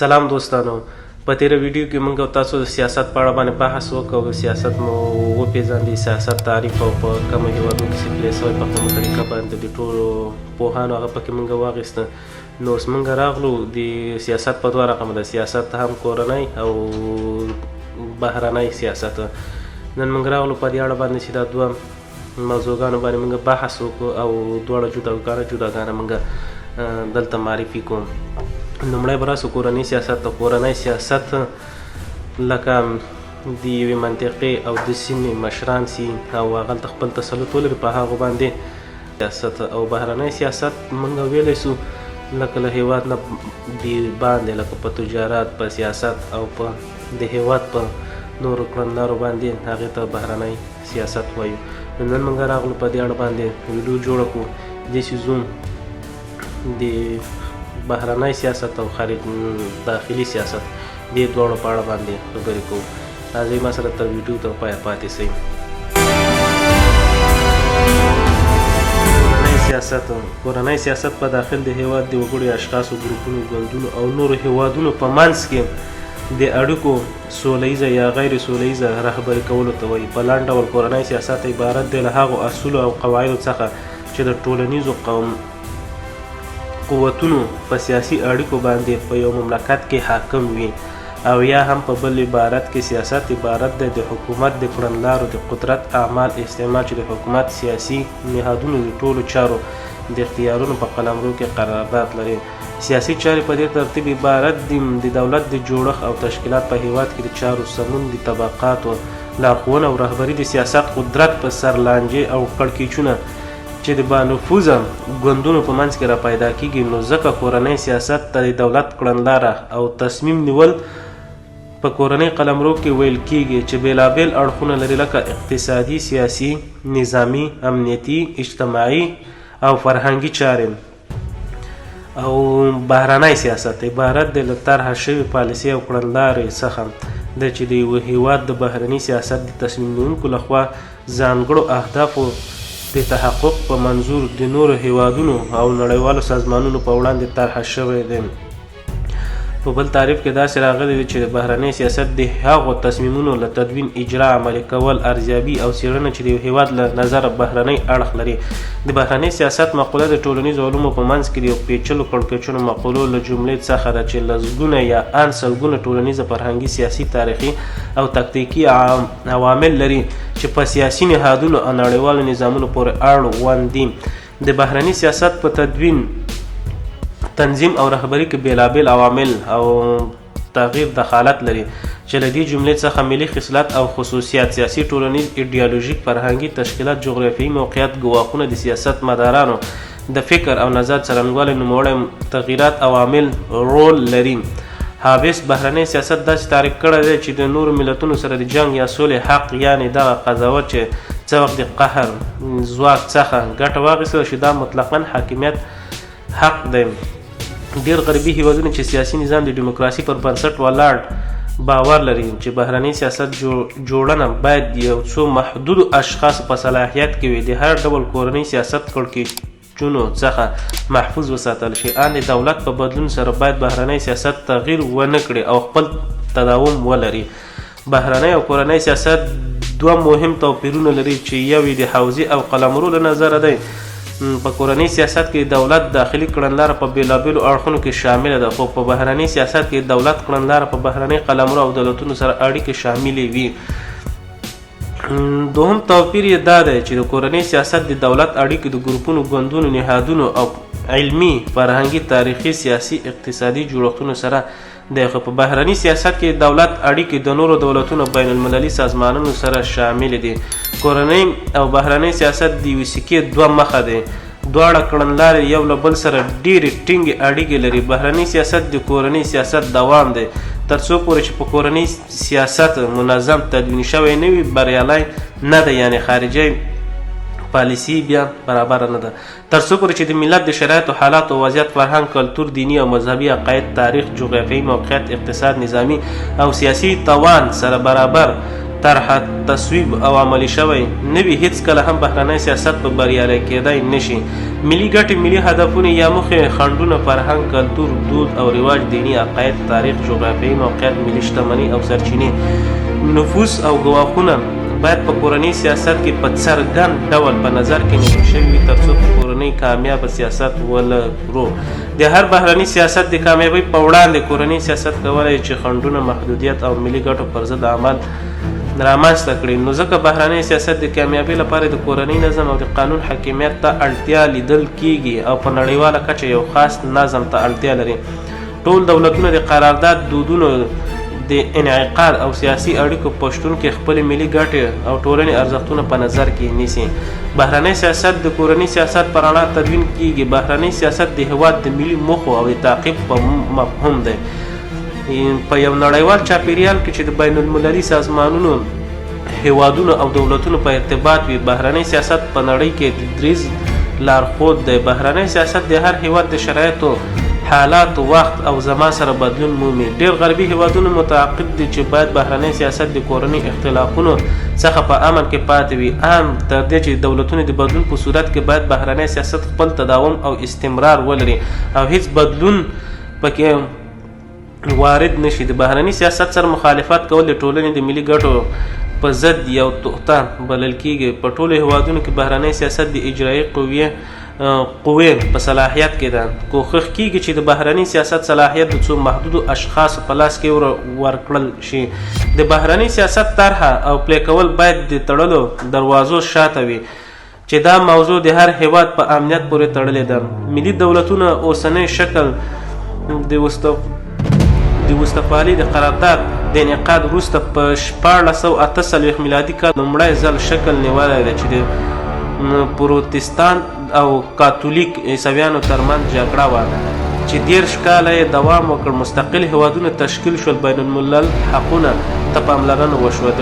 سلام دوستانو، په تیره ویډیو کې موږ تاسو د سیاست په اړه باندې بحث وکړو. سیاست مو وپېژندي، سیاست تعریف او په کومو هېوادونو کې چې پلی سوی په کومه طریقه باندې د ټولو پوهانو هغه پکې موږ واخیسته. نو اوس موږ راغلو د سیاست په دوه رقمه ده، سیاست هم کورنی او بهرنی سیاست. نن موږ راغلو په دې اړه باندې چې دا دوه موضوعګانو باندې موږ بحث وکړو او دواړه جداګانه موږ دلته معرفي کوو. لومړی به راسو کورني سیاست ته. کورنی سیاست لکه د یوې منطقې او د سیمې مشران سي او هغه هلته خپل تسلط ولري په هغو باندې سیاست. او بهرنی سیاست موږ ویلی سو لکه له هېواد نه باندې، لکه په تجارت، په سیاست او په د هېواد په نورو کړنلارو باندې هغې ته بهرنی سیاست وایو. نن موږ راغلو په دې اړه باندې ویډیو جوړه کړو. دې سیزون د بهرنی سیاست او داخلي سیاست دې دواړو په اړه باندې خبرې کوو. راځئ ما سره تر ویډیو تر پایه پاتې سئ. کورنی سیاست په داخل د هېواد د وګړو اشخاصو، ګروپونو، ګوندونو او نورو هېوادونو په منځ کې د اړیکو سوله ییزه یا غیر سوله ییزه رهبري کولو ته وایي. په لنډ ډول کورنی سیاست عبارت دی له هغو اصولو او قواعدو څخه چې د ټولنیزو قوتونو په سیاسي اړیکو باندې په یو مملکت کې حاکم وي، او یا هم په بل عبارت کې سیاست عبارت دی د حکومت د کړنلارو د قدرت اعمال استعمال چې د حکومت سیاسي نهادونو د ټولو چارو د اختیارونو په قلمرو کې قرارداد لري. سیاسي چارې په دې ترتیب عبارت دي د دولت د جوړښت او تشکیلات په هېواد کې د چارو سمون، د طبقاتو لارښوونه او رهبري، د سیاست قدرت په سر لانجې او کړکېچونه چې د بانفوذه ګوندونو په منځ کې را پیدا کیږي. نو ځکه کورنی سیاست ته د دولت کړنلاره او تصمیم نیول په کورنۍ قلمرو کې ویل کیږي چې بېلابېل اړخونه لري لکه اقتصادي، سیاسي، نظامي، امنیتي، اجتماعي او فرهنګي چارې. او بهرنی سیاست عبارت دی له طرحه شوې پالیسۍ او کړنلارې څخه د چې د یوه هېواد د بهرني سیاست د تصمیم نیونکو لخوا ځانګړو اهدافو د تحقق په منظور د نورو هېوادونو او نړیوالو سازمانونو په وړاندې طرحه شوی دی. په بل تعریف کې داسې راغلی دی چې د بهرنی سیاست د هغو تصمیمونو له تدوین، اجرا، عملي کول، ارزیابي او څېړنه چې د یو هېواد له نظره بهرنی اړخ لري. د بهرني سیاست مقوله د ټولنیزو علومو په منځ کې د یو پیچلو کړکېچونو مقولو له جملې څخه ده چې لسګونه یا ان سلګونه ټولنیزه، فرهنګي، سیاسي، تاریخي او تکتیکي عوامل لري چې په سیاسي نهادونو او نړیوالو نظامونو پورې اړوند دي. د بهرني سیاست په تدوین، تنظیم او رهبري کې بېلابېل عوامل او تغییر دخالت لري چې له دې جملې څخه ملي خصلت او خصوصیات، سیاسي، ټولنیز، ایډیالوژیک، فرهنګي تشکیلات، جغرافیایي موقعیت، ګواښونه، د سیاست مدارانو د فکر او نظر څرنګوالی، نوموړی تغییرات عوامل رول لري. هابس بهرنی سیاست داسې تعریف کړی دی چې د نورو ملتونو سره د جنګ یا سولې حق، یعنې دغه قضاوت چې څه وخت د قهر ځواک څخه ګټه واخیستله شي دا مطلقاً حاکمیت حق دی. ډېر غربي هېوادونه چې سیاسي نظام د ډیموکراسي پر بنسټ ولاړ باور لري چې بهرنی سیاست جوړنه باید یو څو محدودو اشخاصو په صلاحیت کې وي، د هر ډول کورني سیاست کړکېچونو څخه محفوظ وساتل شي. ان د دولت په بدلون سره باید بهرنی سیاست تغییر ونه کړي او خپل تداوم ولري. بهرنی او کورنی سیاست دوه مهم توپیرونه لري چې یو یې د حوزې او قلمرو له نظره دی. په کورني سیاست کې دولت داخلي کړنلاره په بېلابېلو اړخونو کې شامله ده، خو په بهرني سیاست کې دولت کړنلاره په بهرني قلمرو او دولتونو سره اړیکې شاملې وي. دوهم توپیر یې دا دی چې د کورني سیاست د دولت اړیکې د ګروپونو، ګوندونو، نهادونو او علمي، فرهنګي، تاریخي، سیاسي، اقتصادي جوړښتونو سره دی، خو په بهرني سیاست کې دولت اړیکې د نورو دولتونو، بین المللي سازمانونو سره شامل دي. کورنی او بهرنی سیاست د یوې سکې دوه مخه دی. دواړه کړنلارې یو له بل سره ډېرې ټینګې اړیکې لري. بهرني سیاست د کورني سیاست دوام دی. تر څو پورې چې په کورني سیاست منظم تدوین شوی نه وي بریالی نه دی، یعنې خارجي پالیسي بیا برابره نه ده. تر څو پورې چې د ملت د شرایطو، حالاتو، وضعیت، فرهنګ، کلتور، دیني او مذهبي عقاید، تاریخ، جغرافیایي موقعیت، اقتصاد، نظامي او سیاسي توان سره برابر طرحه تصویب او عملي شوی نه وي هیڅکله هم بهرنی سیاست په بریالی کیدی نشي. ملي ګټې، ملي هدفونه یا موخې، خنډونه، فرهنګ، کلتور، دود او رواج، دیني عقاید، تاریخ، جغرافیایي موقعیت، ملي شتمنۍ او سرچینې، نفوس او ګواښونه باید په کورني سیاست کې په څرګند ډول په نظر کې نیول شوي وي ترڅو په کورنۍ کامیابه سیاست ولرو. د هر بهرني سیاست د کامیابۍ په وړاندې کورني سیاست کولی چې خنډونه، محدودیت او ملي ګټو پر ضد عمل رامنځته کړي. نو ځکه بهرنی سیاست د کامیابۍ لپاره د کورني نظم او د قانون حاکمیت ته اړتیا لیدل کیږي او په نړیواله کچه یو خاص نظم ته اړتیا لري. ټول دولتونه د قرارداد، دودونو د انعقاد او سیاسي اړیکو په شتون کې خپلې ملي ګټې او ټولنې ارزښتونه په نظر کې نیسي. بهرنی سیاست د کورني سیاست په رڼا تدوین کیږي. بهرنی سیاست د هیواد د ملي موخو او د تعقیب په مفهوم دی. په یو نړیوال چاپیریال کې چې د بین المللي سازمانونو، هیوادونو او دولتونو په ارتباط وي، بهرنی سیاست په نړۍ کې د دریځ لارښود دی. بهرنی سیاست د هر هیواد د شرایطو، حالات، وخت او زمان سره بدلون مومي. ډیر غربي هیوادونه متعاقد دي چې باید بهرنی سیاست د کورني اختلافونو څخه په امن کې پاتې وي، تر دې چې دولتونه د بدلون په صورت کې باید بهرنی سیاست خپل تداوم او استمرار ولري او هیڅ بدلون پکې وارد نشي. د بهرني سیاست سره مخالفت کول د ټولنې د ملي ګټو په ضد یو تهمت بلل کیږي. په ټولو هیوادونو کې بهرنی سیاست د اجرایي قوې په صلاحیت کې ده. کوښښ کیږي چې د بهرني سیاست صلاحیت د څو محدودو اشخاصو په لاس کې ورکړل شي. د بهرني سیاست طرحه او پلی کول باید د تړلو دروازو شاته وي چې دا موضوع د هر هیواد په امنیت پورې تړلې ده. ملي دولتونه اوسنی شکل د وستفالي د قرارداد د انعقاد وروسته په 1448 میلادي کال لومړی ځل شکل نیولی دی چې د پروتستان او کاتولیک عیسویانو ترمنځ جګړه وه چې 30 کاله یې دوام وکړ. مستقل هیوادونه تشکیل شول. بین الملل حقونو ته پاملرنه وشوه.